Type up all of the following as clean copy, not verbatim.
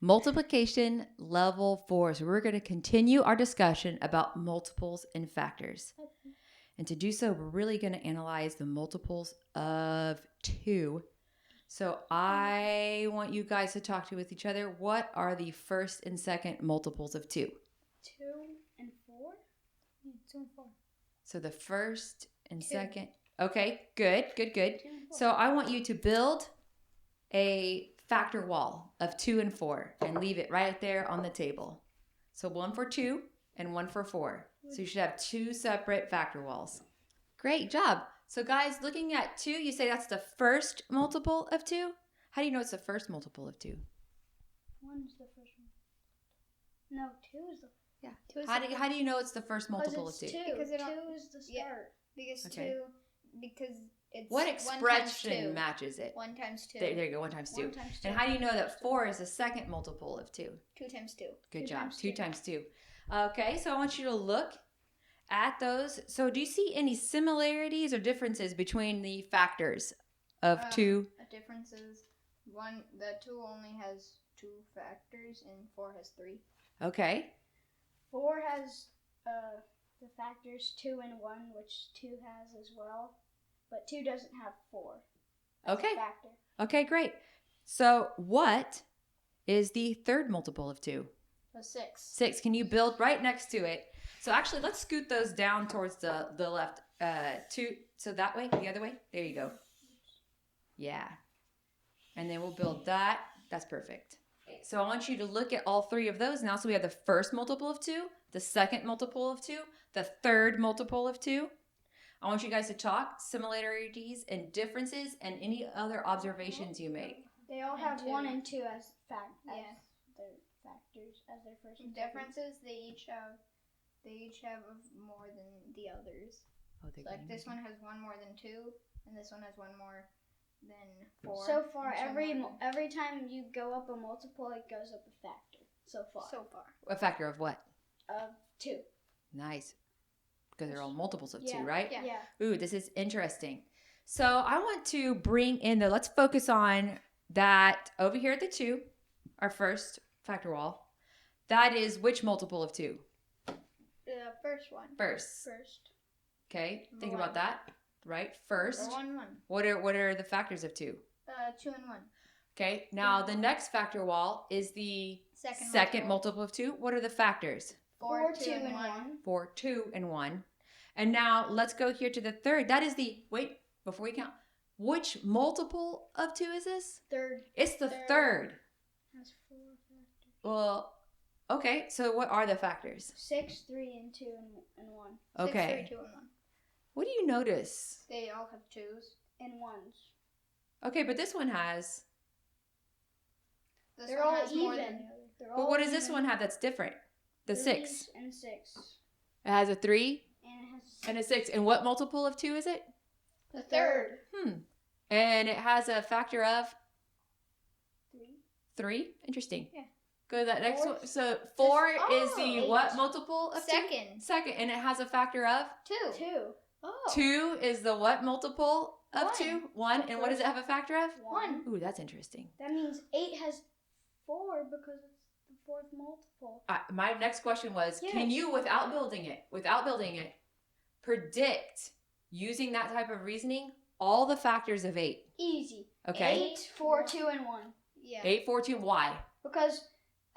multiplication level 4. So we're going to continue our discussion about multiples and factors. And to do so, we're really going to analyze the multiples of 2. So I want you guys to talk with each other. What are the first and second multiples of 2? 2 and 4? Yeah, 2 and 4. So the first and 2. second. Okay, good. So I want you to build a factor wall of 2 and 4 and leave it right there on the table. So 1 for 2 and 1 for 4. So you should have 2 separate factor walls. Great job. So guys, looking at 2, you say that's the first multiple of 2? How do you know it's the first multiple of 2? 1 is the first one. No, 2 is the Yeah. 2 is How do you know it's the first multiple of 2? Because 2 is the start. Because Okay. 2, because it's What 1 times expression 2. matches it? 1 times 2. There you go, 1 times 2. 1 times 2. And how do you know that 4 is the second multiple of 2? 2 times 2. Good 2 job. times 2 2. times 2. Okay, so I want you to look at those. So do you see any similarities or differences between the factors of 2? The difference is the 2 only has 2 factors and 4 has 3. Okay. 4 has the factors 2 and 1, which 2 has as well. But 2 doesn't have 4 as Okay. a factor. Okay, great. So what is the third multiple of 2? A 6. 6. Can you build right next to it? So actually, let's scoot those down towards the left. 2. So that way, the other way. There you go. Yeah. And then we'll build that. That's perfect. So I want you to look at all 3 of those now. So we have the first multiple of 2, the second multiple of 2, the third multiple of 2. I want you guys to talk similarities and differences and any other observations you make. They all And have 2. 1 and 2 as their factors, as their first and second. Differences, they each have more than the others. Oh, So like this one has 1 more than 2, and this one has 1 more than 4. So far, and 2 more every time you go up a multiple, it goes up a factor. So far. A factor of what? Of 2. Nice. Because they're all multiples of 2, Yeah. right? Yeah. Ooh, this is interesting. So I want to bring in let's focus on that over here at the 2, our first factor wall. That is which multiple of 2? The first one. First. Okay, think about 1. that. Right? First. 1, 1. What are the factors of 2? 2 and 1. Okay, now the next factor wall is the Second second multiple of 2. What are the factors? 4, 2, and 1. 4, 2, and 1. And now let's go here to the third. That is wait, before we count. Which multiple of 2 is this? Third. It's the third. Has 4 factors. Well, okay, so what are the factors? 6, 3, and 2, and 1. Okay. 6, 3, 2, and 1. What do you notice? They all have 2s. And 1s. Okay, but this one has. This They're one all has more even. than. But what does this one have that's different? The 6. 3s and 6. It has a 3 And it has and a 6. And what multiple of 2 is it? The third. And it has a factor of 3. 3. Interesting. Yeah. Go to that next Four. one. So 4 is the 8. what multiple of 2? Second. Second. And it has a factor of? 2. 2. Oh. 2 is the what multiple of 1. 2? 1. And what does it have a factor of? 1. Ooh, that's interesting. That means 8 has 4 because it's the fourth multiple. My next question was, Yes. can you, without building it, predict, using that type of reasoning, all the factors of 8? Easy. Okay. 8, 4, 2, and 1. Yeah. 8, 4, 2, why? Because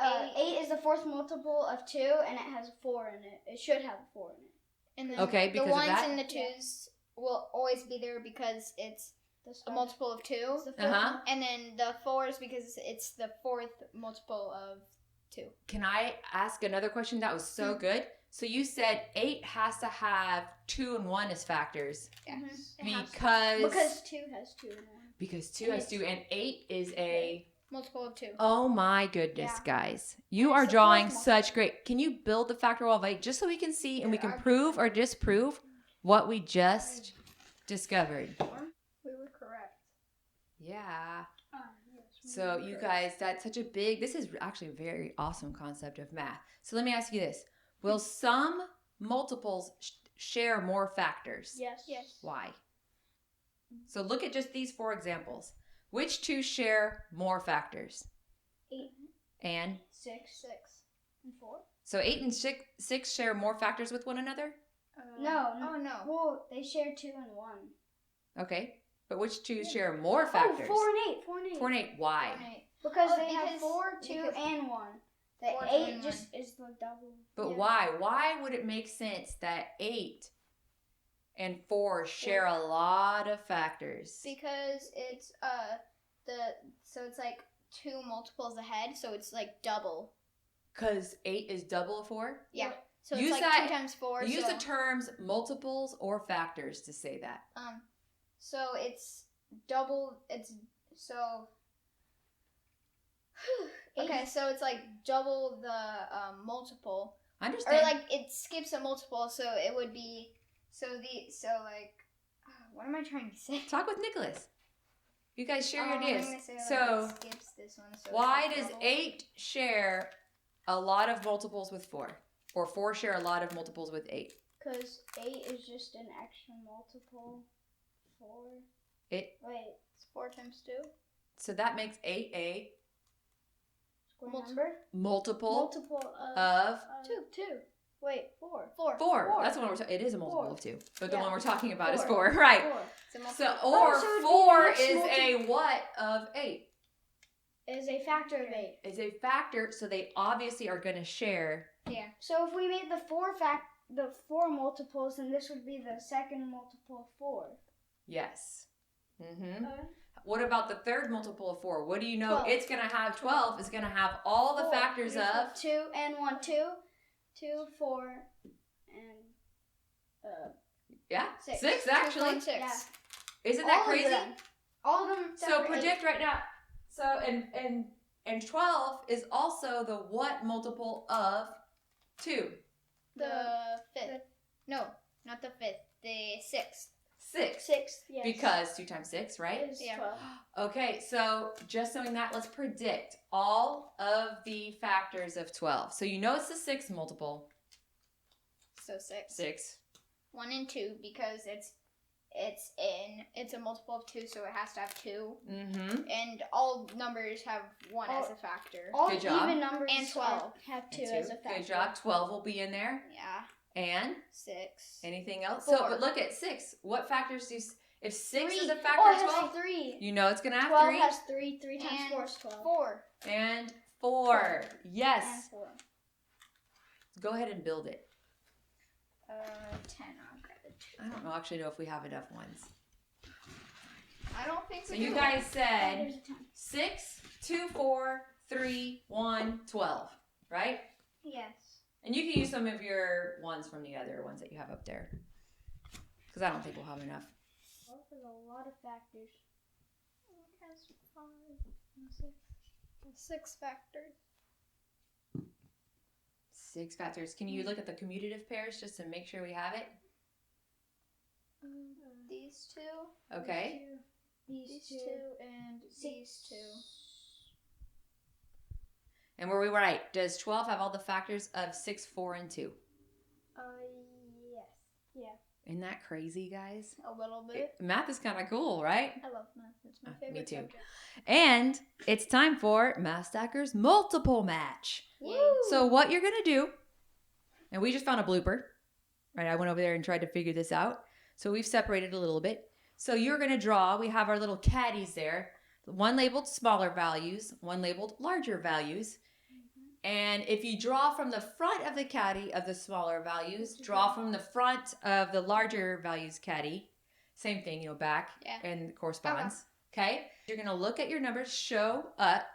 8 is the fourth multiple of 2, and it has 4 in it. It should have 4 in it. And then Okay, because the of 1s that? and the 2s will always be there because it's The a start. multiple of 2. It's the fourth Uh-huh. And then the 4s because it's the fourth multiple of 2. Can I ask another question? That was so good. So you said 8 has to have 2 and 1 as factors Yes. It has to. because 2 has 2 and 1. 2 has 2 and 8 is a Multiple of 2. oh my goodness, Yeah. guys. You And are it's the drawing fourth such multiple. great. Can you build the factor wall of 8 just so we can see and we can There are- prove or disprove what we just discovered? We were correct. Yeah. Yes. So you guys, this is actually a very awesome concept of math. So let me ask you this. Will some multiples share more factors? Yes. Yes. Why? So look at just these 4 examples. Which 2 share more factors? 8. And 6. 6. And 4. so 8 and 6 share more factors with one another? No. Oh, no. Well, they share 2 and 1. Okay. But which two share more factors? Oh, 4 and 8. 4 and 8. 4 and 8. Why? 4 and 8. Because Oh, they have because- 4, 2, and 1. The 4, 2, 8 and just is the double. But Yeah. why? Why would it make sense that 8 and 4 share a lot of factors? Because it's so it's like 2 multiples ahead, so it's like double. Because 8 is double of 4? Yeah. So Use it's like that- 2 times 4. Use so, the terms multiples or factors to say that. So it's double. It's so. Okay, so it's like double the multiple, I or understand. like it skips a multiple, so it would be what am I trying to say? Talk with Nicholas. You guys share your I'm ideas. gonna say, like, So, it skips this one. So why it's does double. 8 share a lot of multiples with 4? Or 4 share a lot of multiples with 8? Because 8 is just an extra multiple. 4. It Wait. It's 4 times 2. So that makes 8 a Square Multi- number? multiple Multiple of 2. Wait, 4. 4. 4. Four. That's the one we're it is a multiple 4. of 2. But Yeah. the one we're talking about is 4. 4. Right. 4 It's a multiple. So Oh, or so it'd be 4 an extra is a what of 8? is a factor of 8. Is a factor, so they obviously are going to share. Yeah. So if we made the 4 multiples, then this would be the second multiple of 4. Yes. What about the third multiple of 4? What do you know? 12. It's going to have 12. It's going to have all the 4. factors Here's of 2 and 1. 2, 4, and yeah, 6. 6 actually. 2.6. Yeah. Isn't that all crazy? Of them. All of them. So except for predict right now. So and 12 is also the what multiple of 2? The 5th. No, not the 5th. The 6th. 6. 6. Yes. Because 2 times 6, right? Is Yeah. 12. Okay, so just knowing that, let's predict all of the factors of 12. So you know it's the 6th multiple. So 6. 6. 1 and 2 because it's a multiple of 2, so it has to have 2. Mm-hmm. And all numbers have 1 as a factor. All Good job. even numbers And 12. have 2 And as 2. a factor. Good job. 12 will be in there. Yeah. And 6. anything else? 4. So, but look at 6. What factors do you... If 6 is 3. a factor Oh, of it has 12, 3. you know it's going to have 12 3. has 3. 3 times And 4 is 12. 4. And 4. And Yes. 4. Go ahead and build it. 10. I'll grab it. I don't actually know if we have enough ones. I don't think So we you do. guys Oh, said there's a 10. 6, 2, 4, 3, 1, 12, right? Yes. And you can use some of your ones from the other ones that you have up there. Because I don't think we'll have enough. Well, there's a lot of factors. It has 5, 6. 6 factors. 6 factors. Can you look at the commutative pairs just to make sure we have it? These 2. Okay. These 2. And these 2. And were we right? Does 12 have all the factors of 6, 4, and 2? Yes. Yeah. Isn't that crazy, guys? A little bit. Math is kind of cool, right? I love math. It's my Me favorite too. subject. And it's time for Math Stacker's multiple match. Yay. So what you're going to do, and we just found a blooper, right? I went over there and tried to figure this out. So we've separated a little bit. So you're going to draw, we have our little caddies there, one labeled smaller values, one labeled larger values. And if you draw from the front of the caddy of the smaller values, draw from the front of the larger values caddy, same thing, back Yeah. and corresponds. Okay? You're going to look at your numbers,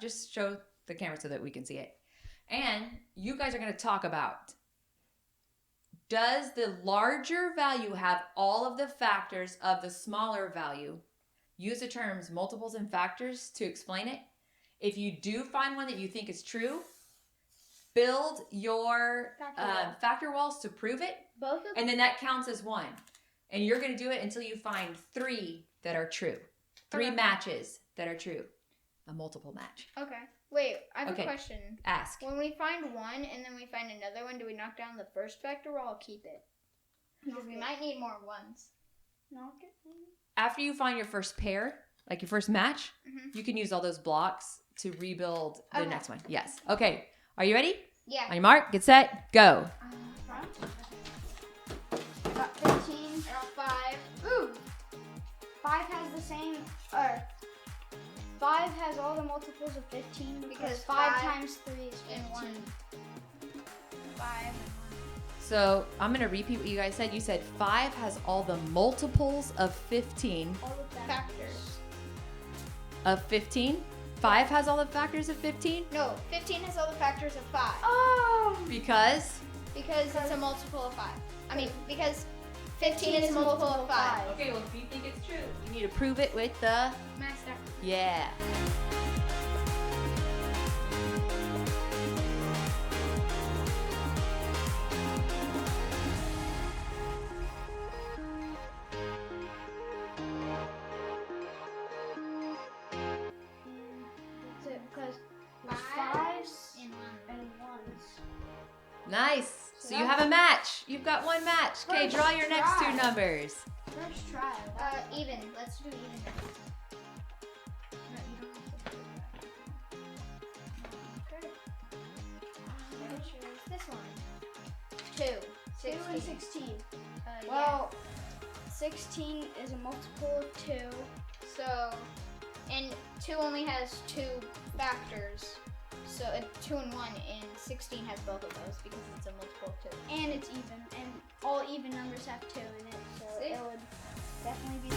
just show the camera so that we can see it. And you guys are going to talk about, does the larger value have all of the factors of the smaller value? Use the terms multiples and factors to explain it. If you do find one that you think is true, build your factor walls to prove it, Both of them? and then that counts as 1. And you're going to do it until you find 3 that are true. 3 Okay. matches that are true. A multiple match. Okay. Wait, I have Okay. a question. Ask. When we find one and then we find another one, do we knock down the first factor or I'll keep it? Because we might need more ones. Knock it. After you find your first pair, like your first match, Mhm. you can use all those blocks to rebuild the Okay. next one. Yes. Okay. Are you ready? Yeah. On your mark, get set, go. Front. I got 15. I got 5. Ooh. 5 has the same, or 5 has all the multiples of 15 because Because 5 five times 3 is and 15. 1. 5. So I'm going to repeat what you guys said. You said 5 has all the multiples of 15. All the Factors. Of 15? 5 has all the factors of 15? No, 15 has all the factors of 5. Oh! Because? Because it's a multiple of 5. I mean, because 15 is a multiple of 5. Okay, well, if you think it's true, you need to prove it with the... Master. Yeah. Because there's Fives 5s and 1. and 1s. Nice. So you have a match. You've got one match. Okay, First draw your next try. two numbers. First try. Even. Let's do even. No, you don't have to do that. Okay. Which is this one? 2. 2 and 16. Yeah. Well, 16 is a multiple of 2. So, and 2 only has 2 factors. So 2 and 1, and 16 has both of those because it's a multiple of 2. And it's even. And all even numbers have 2 in it. So See? it would definitely be.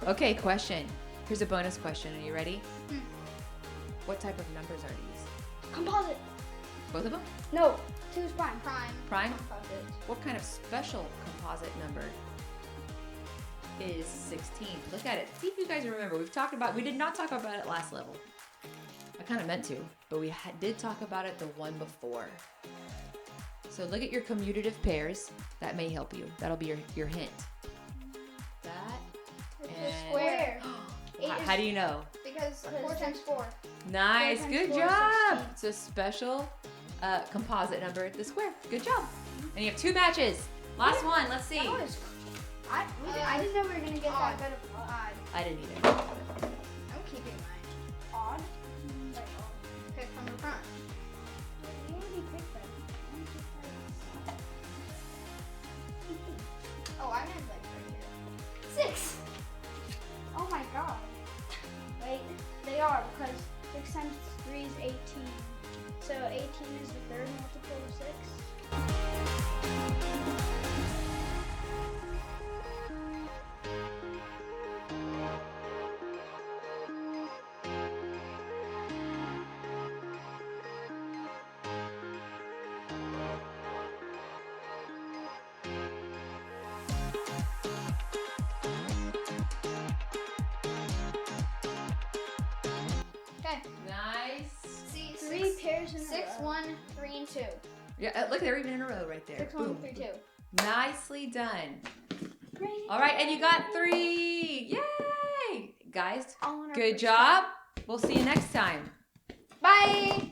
Okay, question. Here's a bonus question. Are you ready? Hmm. What type of numbers are these? Composite. Both of them? No, 2 is prime. Prime. Prime? Composite. What kind of special composite number is 16? Look at it. See if you guys remember. We did not talk about it last level. I kind of meant to, but we did talk about it the one before. So look at your commutative pairs. That may help you. That'll be your hint. That It's and... a square. How do you know? Because 4 times 4. Nice. 4 times Good 4 is job. 16. It's a special composite number, the square. Good job. And you have 2 matches. Last one. Let's see. That was. I didn't know we were gonna get odd. that good of odd. I didn't either. I'm keeping mine. Odd? Pick from the front. You already picked them. Oh, I meant like right here. 6. Oh my god. Wait, they are because 6 times 3 is 18. So 18 is the third multiple of 6. Okay. Nice. See, 3 pairs in a 6, row. 1, 3, and 2. Yeah, look, they're even in a row right there. 6, 1, Boom. 3, 2. Nicely done. Great. All right, and you got 3. Yay! Guys, All in our good first job. We'll see you next time. Bye!